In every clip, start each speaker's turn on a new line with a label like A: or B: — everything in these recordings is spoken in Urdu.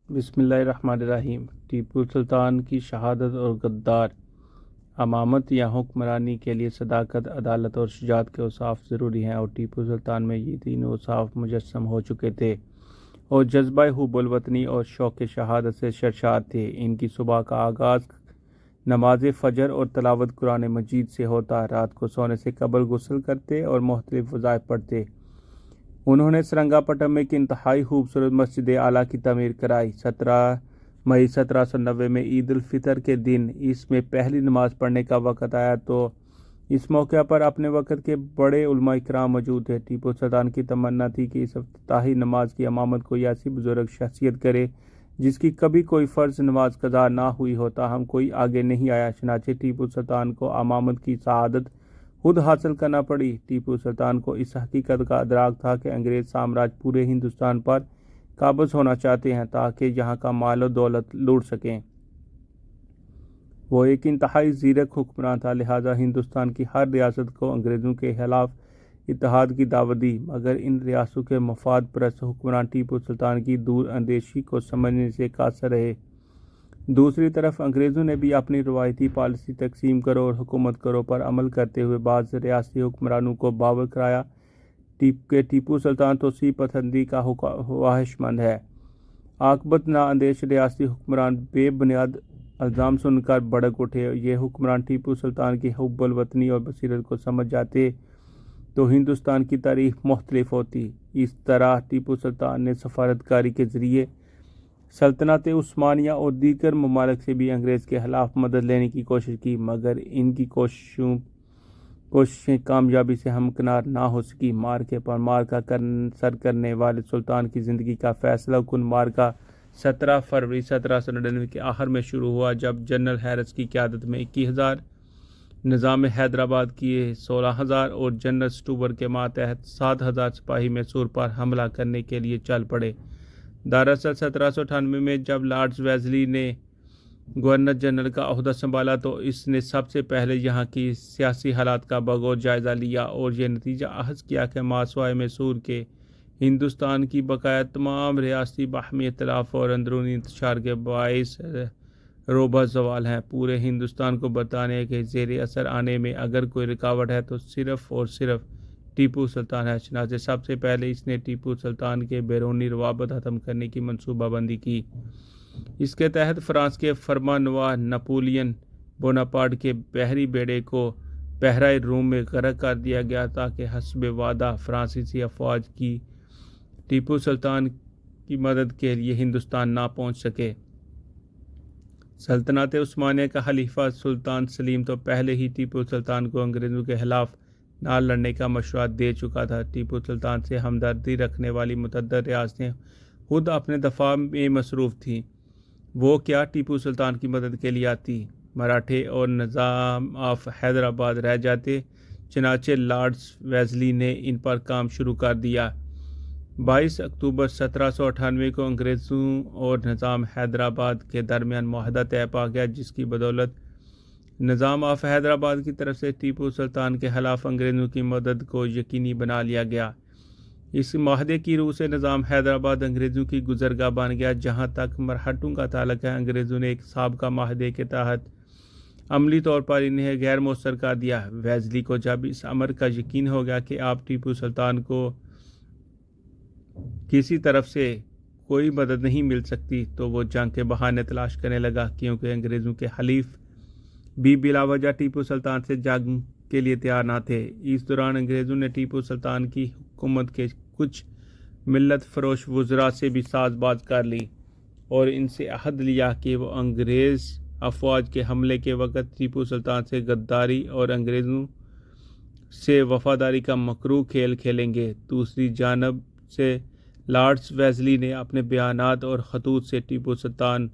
A: بسم اللہ الرحمن الرحیم۔ ٹیپو سلطان کی شہادت اور غدار امامت یا حکمرانی کے لیے صداقت، عدالت اور شجاعت کے اوصاف ضروری ہیں، اور ٹیپو سلطان میں یہ تینوں اوصاف مجسم ہو چکے تھے اور جذبہ حب الوطنی اور شوق شہادت سے سرشار تھے۔ ان کی صبح کا آغاز نماز فجر اور تلاوت قرآن مجید سے ہوتا، رات کو سونے سے قبل غسل کرتے اور مختلف وظائف پڑھتے۔ انہوں نے سرنگا پٹم میں ایک انتہائی خوبصورت مسجد اعلیٰ کی تعمیر کرائی۔ 17 مئی 1790 میں عید الفطر کے دن اس میں پہلی نماز پڑھنے کا وقت آیا تو اس موقع پر اپنے وقت کے بڑے علماء کرام موجود تھے۔ ٹیپو سلطان کی تمنا تھی کہ اس افتتاحی نماز کی امامت کوئی ایسی بزرگ شخصیت کرے جس کی کبھی کوئی فرض نماز قضا نہ ہوئی ہو، تاہم کوئی آگے نہیں آیا۔ چنانچہ ٹیپو سلطان کو امامت کی سعادت خود حاصل کرنا پڑی۔ ٹیپو سلطان کو اس حقیقت کا ادراک تھا کہ انگریز سامراج پورے ہندوستان پر قابض ہونا چاہتے ہیں تاکہ یہاں کا مال و دولت لوٹ سکیں۔ وہ ایک انتہائی زیرک حکمران تھا، لہٰذا ہندوستان کی ہر ریاست کو انگریزوں کے خلاف اتحاد کی دعوت دی، مگر ان ریاستوں کے مفاد پرست حکمران ٹیپو سلطان کی دور اندیشی کو سمجھنے سے قاصر رہے۔ دوسری طرف انگریزوں نے بھی اپنی روایتی پالیسی تقسیم کرو اور حکومت کرو پر عمل کرتے ہوئے بعض ریاستی حکمرانوں کو باور کرایا کہ ٹیپو سلطان توسیع پسندی کا خواہش مند ہے۔ عاقبت نااندیش ریاستی حکمران بے بنیاد الزام سن کر بھڑک اٹھے۔ یہ حکمران ٹیپو سلطان کی حب الوطنی اور بصیرت کو سمجھ جاتے تو ہندوستان کی تاریخ مختلف ہوتی۔ اس طرح ٹیپو سلطان نے سفارتکاری کے ذریعے سلطنت عثمانیہ اور دیگر ممالک سے بھی انگریز کے خلاف مدد لینے کی کوشش کی، مگر ان کی کوششیں کامیابی سے ہمکنار نہ ہو سکی۔ معرکے پر معرکہ سر کرنے والے سلطان کی زندگی کا فیصلہ کن معرکہ 17 فروری 1799 کے آخر میں شروع ہوا، جب جنرل ہیرس کی قیادت میں 21,000، نظام حیدرآباد کی 16,000 اور جنرل سٹوور کے ماتحت 7,000 سپاہی میسور پر حملہ کرنے کے لیے چل پڑے۔ دراصل 1798 میں جب لارڈ ویزلی نے گورنر جنرل کا عہدہ سنبھالا تو اس نے سب سے پہلے یہاں کی سیاسی حالات کا بغور جائزہ لیا اور یہ نتیجہ اخذ کیا کہ ماسوائے میسور کے ہندوستان کی بقایا تمام ریاستی باہمی اختلاف اور اندرونی انتشار کے باعث روبہ زوال ہیں۔ پورے ہندوستان کو برطانیہ کے زیر اثر آنے میں اگر کوئی رکاوٹ ہے تو صرف اور صرف ٹیپو سلطان ہے۔ چنانچہ سب سے پہلے اس نے ٹیپو سلطان کے بیرونی روابط ختم کرنے کی منصوبہ بندی کی۔ اس کے تحت فرانس کے فرمانروا نپولین بوناپارٹ کے بحری بیڑے کو بحیرہ روم میں غرق کر دیا گیا تاکہ حسب وعدہ فرانسیسی افواج کی ٹیپو سلطان کی مدد کے لیے ہندوستان نہ پہنچ سکے۔ سلطنت عثمانیہ کا خلیفہ سلطان سلیم تو پہلے ہی ٹیپو سلطان کو انگریزوں کے خلاف نہ لڑنے کا مشورہ دے چکا تھا۔ ٹیپو سلطان سے ہمدردی رکھنے والی متعدد ریاستیں خود اپنے دفاع میں مصروف تھیں، وہ کیا ٹیپو سلطان کی مدد کے لیے آتی؟ مراٹھے اور نظام آف حیدرآباد رہ جاتے۔ چنانچہ لارڈ ویزلی نے ان پر کام شروع کر دیا۔ 22 اکتوبر 1798 کو انگریزوں اور نظام حیدرآباد کے درمیان معاہدہ طے پا گیا، جس کی بدولت نظام آف حیدرآباد کی طرف سے ٹیپو سلطان کے خلاف انگریزوں کی مدد کو یقینی بنا لیا گیا۔ اس معاہدے کی روح سے نظام حیدرآباد انگریزوں کی گزرگاہ بن گیا۔ جہاں تک مرہٹوں کا تعلق ہے، انگریزوں نے ایک سابقہ معاہدے کے تحت عملی طور پر انہیں غیر مؤثر کر دیا۔ ویزلی کو جب اس امر کا یقین ہو گیا کہ اب ٹیپو سلطان کو کسی طرف سے کوئی مدد نہیں مل سکتی تو وہ جنگ کے بہانے تلاش کرنے لگا، کیونکہ انگریزوں کے حلیف بھی بلا وجہ ٹیپو سلطان سے جنگ کے لیے تیار نہ تھے۔ اس دوران انگریزوں نے ٹیپو سلطان کی حکومت کے کچھ ملت فروش وزراء سے بھی ساز باز کر لی اور ان سے عہد لیا کہ وہ انگریز افواج کے حملے کے وقت ٹیپو سلطان سے غداری اور انگریزوں سے وفاداری کا مکروہ کھیل کھیلیں گے۔ دوسری جانب سے لارڈ ویزلی نے اپنے بیانات اور خطوط سے ٹیپو سلطان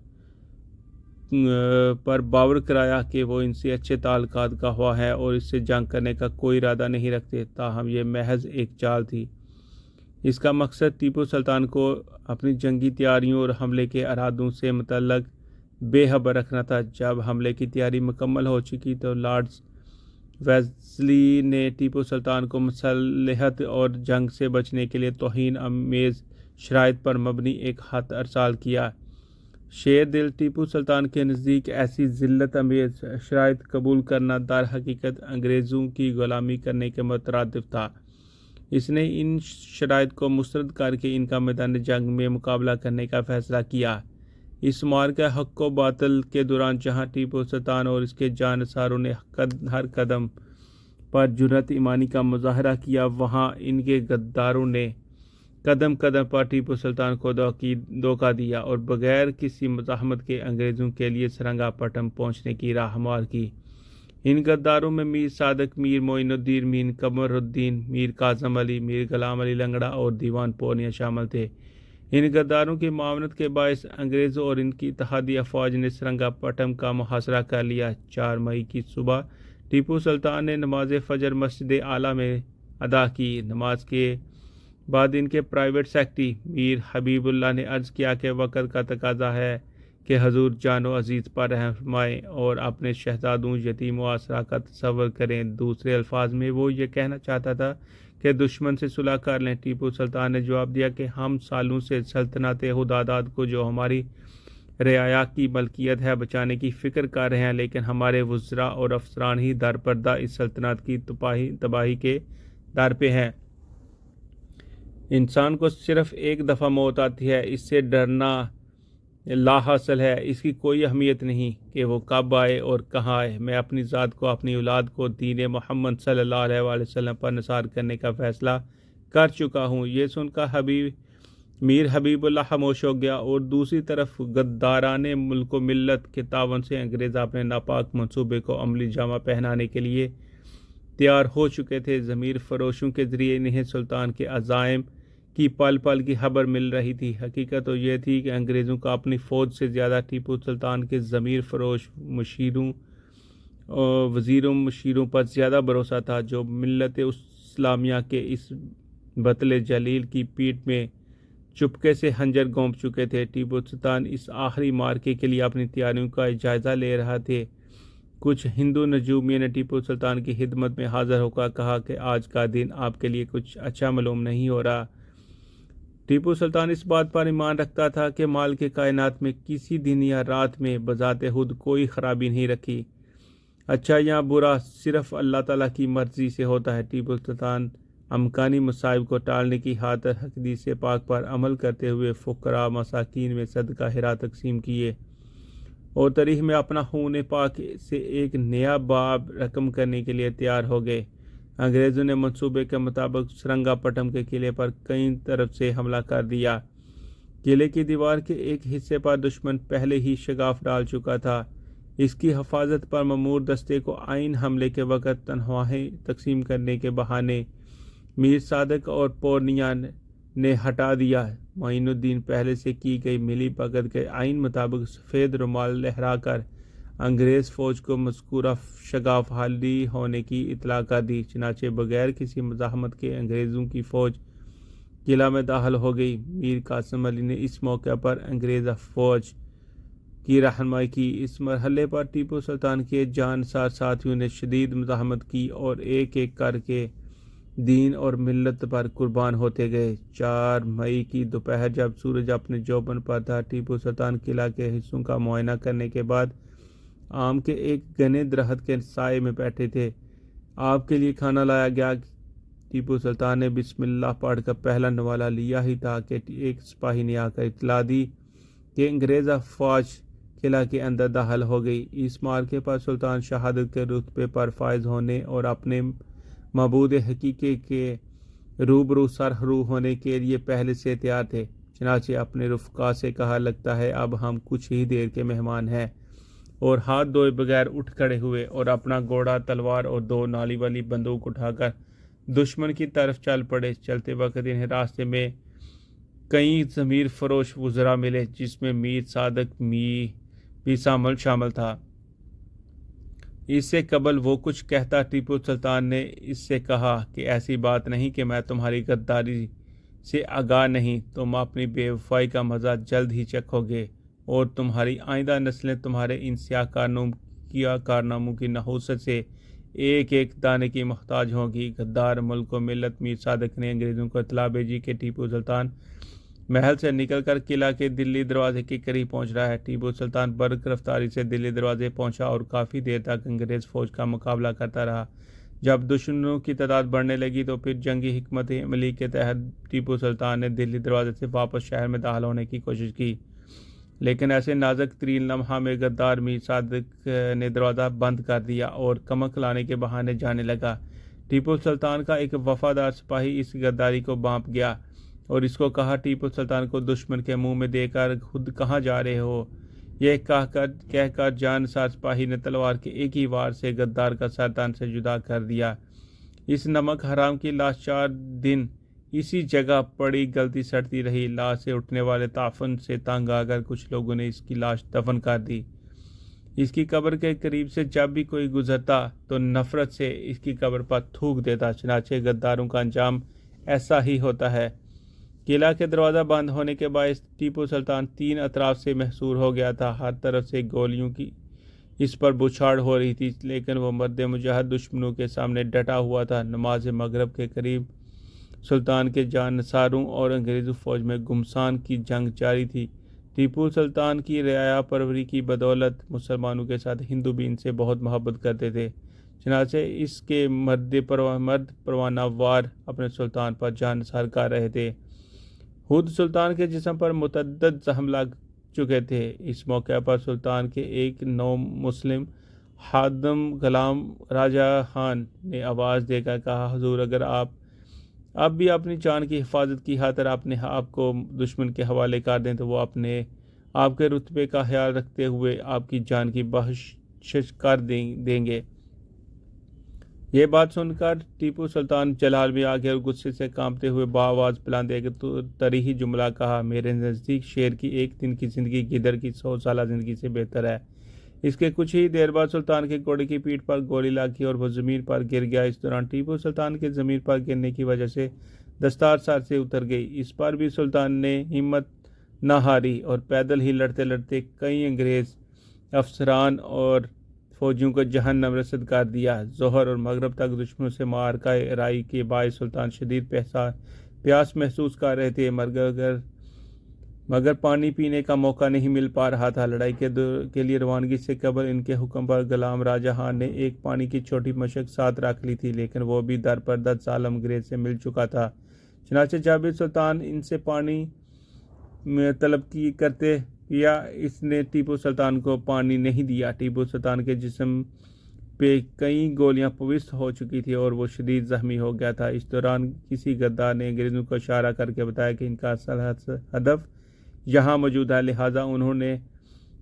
A: پر باور کرایا کہ وہ ان سے اچھے تعلقات کا خواہ ہے اور اس سے جنگ کرنے کا کوئی ارادہ نہیں رکھتے، تاہم یہ محض ایک چال تھی۔ اس کا مقصد ٹیپو سلطان کو اپنی جنگی تیاریوں اور حملے کے ارادوں سے متعلق بے خبر رکھنا تھا۔ جب حملے کی تیاری مکمل ہو چکی تو لارڈ ویزلی نے ٹیپو سلطان کو مصالحت اور جنگ سے بچنے کے لیے توہین آمیز شرائط پر مبنی ایک خط ارسال کیا۔ شیر دل ٹیپو سلطان کے نزدیک ایسی ذلت امیز شرائط قبول کرنا در حقیقت انگریزوں کی غلامی کرنے کے مترادف تھا۔ اس نے ان شرائط کو مسترد کر کے ان کا میدان جنگ میں مقابلہ کرنے کا فیصلہ کیا۔ اس معرکہ حق و باطل کے دوران جہاں ٹیپو سلطان اور اس کے جانصاروں نے ہر قدم پر جرأت ایمانی کا مظاہرہ کیا، وہاں ان کے غداروں نے قدم قدم پر ٹیپو سلطان کو دھوکہ دیا اور بغیر کسی مزاحمت کے انگریزوں کے لیے سرنگا پٹم پہنچنے کی راہ ہموار کی۔ ان غداروں میں میر صادق، میر معین الدین، میر قمر الدین، میر کاظم علی، میر غلام علی لنگڑا اور دیوان پورنیا شامل تھے۔ ان غداروں کی معاونت کے باعث انگریزوں اور ان کی اتحادی افواج نے سرنگا پٹم کا محاصرہ کر لیا۔ 4 مئی کی صبح ٹیپو سلطان نے نماز فجر مسجد اعلیٰ میں ادا کی۔ نماز کے بعد ان کے پرائیویٹ سیکرٹری میر حبیب اللہ نے عرض کیا کہ وقت کا تقاضا ہے کہ حضور جان و عزیز پر رحم فرمائیں اور اپنے شہزادوں، یتیم و آسرا کا تصور کریں۔ دوسرے الفاظ میں وہ یہ کہنا چاہتا تھا کہ دشمن سے صلح کر لیں۔ ٹیپو سلطان نے جواب دیا کہ ہم سالوں سے سلطنت ہداداد کو جو ہماری رعایا کی ملکیت ہے بچانے کی فکر کر رہے ہیں، لیکن ہمارے وزراء اور افسران ہی درپردہ اس سلطنت کی تباہی کے در پہ ہیں۔ انسان کو صرف ایک دفعہ موت آتی ہے، اس سے ڈرنا لا حاصل ہے، اس کی کوئی اہمیت نہیں کہ وہ کب آئے اور کہاں آئے۔ میں اپنی ذات کو، اپنی اولاد کو دین محمد صلی اللہ علیہ وآلہ وسلم پر نثار کرنے کا فیصلہ کر چکا ہوں۔ یہ سن کر میر حبیب اللہ خاموش ہو گیا اور دوسری طرف غداران ملک و ملت کے تعاون سے انگریز اپنے ناپاک منصوبے کو عملی جامہ پہنانے کے لیے تیار ہو چکے تھے۔ ضمیر فروشوں کے ذریعے انہیں سلطان کے عزائم کی پل پل کی خبر مل رہی تھی۔ حقیقت تو یہ تھی کہ انگریزوں کا اپنی فوج سے زیادہ ٹیپو سلطان کے ضمیر فروش وزیروں مشیروں پر زیادہ بھروسہ تھا، جو ملت اسلامیہ کے اس بطل جلیل کی پیٹھ میں چپکے سے خنجر گھونپ چکے تھے۔ ٹیپو سلطان اس آخری معرکے کے لیے اپنی تیاریوں کا جائزہ لے رہا تھے۔ کچھ ہندو نجومیوں نے ٹیپو سلطان کی خدمت میں حاضر ہو کر کہا کہ آج کا دن آپ کے لیے کچھ اچھا معلوم نہیں ہو رہا۔ ٹیپو سلطان اس بات پر ایمان رکھتا تھا کہ مال کے کائنات میں کسی دن یا رات میں بذات خود کوئی خرابی نہیں رکھی۔ اچھا یا برا صرف اللہ تعالیٰ کی مرضی سے ہوتا ہے۔ ٹیپو سلطان امکانی مصائب کو ٹالنے کی خاطر حدیث پاک پر عمل کرتے ہوئے فقراء مساکین میں صدقہ خیرات تقسیم کیے اور تاریخ میں اپنا خون پاک سے ایک نیا باب رقم کرنے کے لیے تیار ہو گئے۔ انگریزوں نے منصوبے کے مطابق سرنگا پٹم کے قلعے پر کئی طرف سے حملہ کر دیا۔ قلعے کی دیوار کے ایک حصے پر دشمن پہلے ہی شگاف ڈال چکا تھا۔ اس کی حفاظت پر مامور دستے کو عین حملے کے وقت تنخواہیں تقسیم کرنے کے بہانے میر صادق اور پورنیا نے ہٹا دیا۔ معین الدین پہلے سے کی گئی ملی بھگت کے عین مطابق سفید رومال لہرا کر انگریز فوج کو مذکورہ شگاف خالی ہونے کی اطلاع کر دی۔ چنانچہ بغیر کسی مزاحمت کے انگریزوں کی فوج قلعہ میں داخل ہو گئی۔ میر قاسم علی نے اس موقع پر انگریز فوج کی رہنمائی کی۔ اس مرحلے پر ٹیپو سلطان کے جانصار ساتھیوں نے شدید مزاحمت کی اور ایک ایک کر کے دین اور ملت پر قربان ہوتے گئے۔ 4 مئی کی دوپہر جب سورج اپنے جوبن پر تھا، ٹیپو سلطان قلعہ کے حصوں کا معائنہ کرنے کے بعد آم کے ایک گھنے درخت کے سائے میں بیٹھے تھے۔ آپ کے لیے کھانا لایا گیا۔ ٹیپو سلطان نے بسم اللہ پڑھ کر پہلا نوالہ لیا ہی تھا کہ ایک سپاہی نے آ کر اطلاع دی کہ انگریز فوج قلعہ کے اندر داخل ہو گئی۔ اس معرکے پر سلطان شہادت کے رتبے پر فائز ہونے اور اپنے معبود حقیقی کے روبرو سرخرو ہونے کے لیے پہلے سے تیار تھے۔ چنانچہ اپنے رفقا سے کہا، لگتا ہے اب ہم کچھ ہی دیر کے مہمان ہیں، اور ہاتھ دھوئے بغیر اٹھ کھڑے ہوئے اور اپنا گھوڑا، تلوار اور 2 نالی والی بندوق اٹھا کر دشمن کی طرف چل پڑے۔ چلتے وقت انہیں راستے میں کئی ضمیر فروش وزراء ملے، جس میں میر صادق بھی شامل تھا۔ اس سے قبل وہ کچھ کہتا، ٹیپو سلطان نے اس سے کہا کہ ایسی بات نہیں کہ میں تمہاری غداری سے آگاہ نہیں، تم اپنی بے وفائی کا مزہ جلد ہی چکھو گے اور تمہاری آئندہ نسلیں تمہارے ان سیاہ کارناموں کی نحوست سے ایک ایک دانے کی محتاج ہوں گی۔ غدار ملک و ملت میر صادق نے انگریزوں کو اطلاع بھیجی کہ ٹیپو سلطان محل سے نکل کر قلعہ کے دلی دروازے کے قریب پہنچ رہا ہے۔ ٹیپو سلطان برق رفتاری سے دلی دروازے پہنچا اور کافی دیر تک انگریز فوج کا مقابلہ کرتا رہا۔ جب دشمنوں کی تعداد بڑھنے لگی تو پھر جنگی حکمت عملی کے تحت ٹیپو سلطان نے دلی دروازے سے واپس شہر میں داخل ہونے کی کوشش کی، لیکن ایسے نازک ترین لمحہ میں غدار میر صادق نے دروازہ بند کر دیا اور کمک لانے کے بہانے جانے لگا۔ ٹیپو سلطان کا ایک وفادار سپاہی اس غداری کو بھانپ گیا اور اس کو کہا، ٹیپو سلطان کو دشمن کے منہ میں دے کر خود کہاں جا رہے ہو؟ یہ کہہ کر جانسار سپاہی نے تلوار کے ایک ہی وار سے غدار کا سر تن سے جدا کر دیا۔ اس نمک حرام کی لاش 4 دن اسی جگہ پڑی گلتی سڑتی رہی۔ لاش سے اٹھنے والے تعفن سے تنگ آ کر کچھ لوگوں نے اس کی لاش دفن کر دی۔ اس کی قبر کے قریب سے جب بھی کوئی گزرتا تو نفرت سے اس کی قبر پر تھوک دیتا۔ چنانچہ غداروں کا انجام ایسا ہی ہوتا ہے۔ قلعہ کے دروازہ بند ہونے کے باعث ٹیپو سلطان 3 اطراف سے محصور ہو گیا تھا۔ ہر طرف سے گولیوں کی اس پر بچھاڑ ہو رہی تھی، لیکن وہ مرد مجاہد دشمنوں کے سامنے ڈٹا ہوا تھا۔ نماز مغرب کے قریب سلطان کے جانثاروں اور انگریزی فوج میں گھمسان کی جنگ جاری تھی۔ ٹیپو سلطان کی رعایا پروری کی بدولت مسلمانوں کے ساتھ ہندو بھی ان سے بہت محبت کرتے تھے، چنانچہ اس کے مرد پروانہ وار اپنے سلطان پر جانثار کر رہے تھے۔ خود سلطان کے جسم پر متعدد زخم لگ چکے تھے۔ اس موقع پر سلطان کے ایک نو مسلم خادم غلام راجہ خان نے آواز دے کر کہا، حضور، اگر آپ اب بھی اپنی جان کی حفاظت کی خاطر اپنے آپ کو دشمن کے حوالے کر دیں تو وہ آپ کے رتبے کا خیال رکھتے ہوئے آپ کی جان کی بخشش کر دیں گے۔ یہ بات سن کر ٹیپو سلطان جلال میں آ گئے اور غصے سے کانپتے ہوئے بآواز بلند ایک طریحی جملہ کہا، میرے نزدیک شیر کی 1 دن کی زندگی گدڑ کی 100 سالہ زندگی سے بہتر ہے۔ اس کے کچھ ہی دیر بعد سلطان کے گھوڑے کی پیٹھ پر گولی لگی اور وہ زمین پر گر گیا۔ اس دوران ٹیپو سلطان کے زمین پر گرنے کی وجہ سے دستار سر سے اتر گئی۔ اس پر بھی سلطان نے ہمت نہ ہاری اور پیدل ہی لڑتے لڑتے کئی انگریز افسران اور فوجیوں کو جہنم رسد کر دیا۔ ظہر اور مغرب تک دشمنوں سے معرکہ رائی کے باعث سلطان شدید پیاس محسوس کر رہے تھے، مگر پانی پینے کا موقع نہیں مل پا رہا تھا۔ لڑائی کے لیے روانگی سے قبل ان کے حکم پر غلام راجہ خان نے ایک پانی کی چھوٹی مشک ساتھ رکھ لی تھی، لیکن وہ بھی در پردر ظالم انگریز سے مل چکا تھا۔ چنانچہ جب سلطان ان سے پانی طلب کرتے یا اس نے ٹیپو سلطان کو پانی نہیں دیا۔ ٹیپو سلطان کے جسم پہ کئی گولیاں پوست ہو چکی تھی اور وہ شدید زخمی ہو گیا تھا۔ اس دوران کسی غدار نے انگریزوں کو اشارہ کر کے بتایا کہ ان کا اصل ہدف یہاں موجود ہے، لہٰذا انہوں نے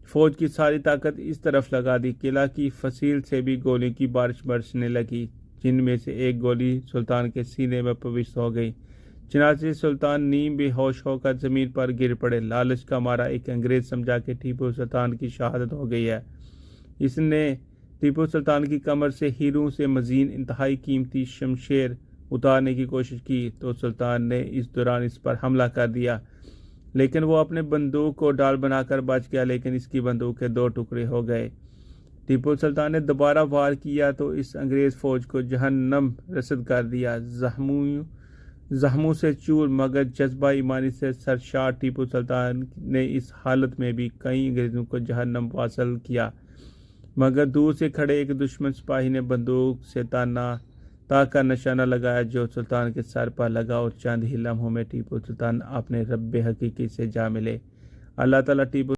A: فوج کی ساری طاقت اس طرف لگا دی۔ قلعہ کی فصیل سے بھی گولیوں کی بارش برسنے لگی، جن میں سے ایک گولی سلطان کے سینے میں پوست ہو گئی۔ چنانچہ سلطان نیم بے ہوش ہو کر زمین پر گر پڑے۔ لالچ کا مارا ایک انگریز سمجھا کہ ٹیپو سلطان کی شہادت ہو گئی ہے۔ اس نے ٹیپو سلطان کی کمر سے ہیروں سے مزین انتہائی قیمتی شمشیر اتارنے کی کوشش کی تو سلطان نے اس دوران اس پر حملہ کر دیا، لیکن وہ اپنے بندوق کو ڈال بنا کر بچ گیا، لیکن اس کی بندوق کے 2 ٹکڑے ہو گئے۔ ٹیپو سلطان نے دوبارہ وار کیا تو اس انگریز فوج کو جہنم رسد کر دیا۔ زخموں سے چور مگر جذبہ ایمانی سے سرشار ٹیپو سلطان نے اس حالت میں بھی کئی انگریزوں کو جہنم واصل کیا، مگر دور سے کھڑے ایک دشمن سپاہی نے بندوق سے تاک کا نشانہ لگایا جو سلطان کے سر پر لگا اور چند ہی لمحوں میں ٹیپو سلطان اپنے رب حقیقی سے جا ملے۔ اللہ تعالیٰ ٹیپو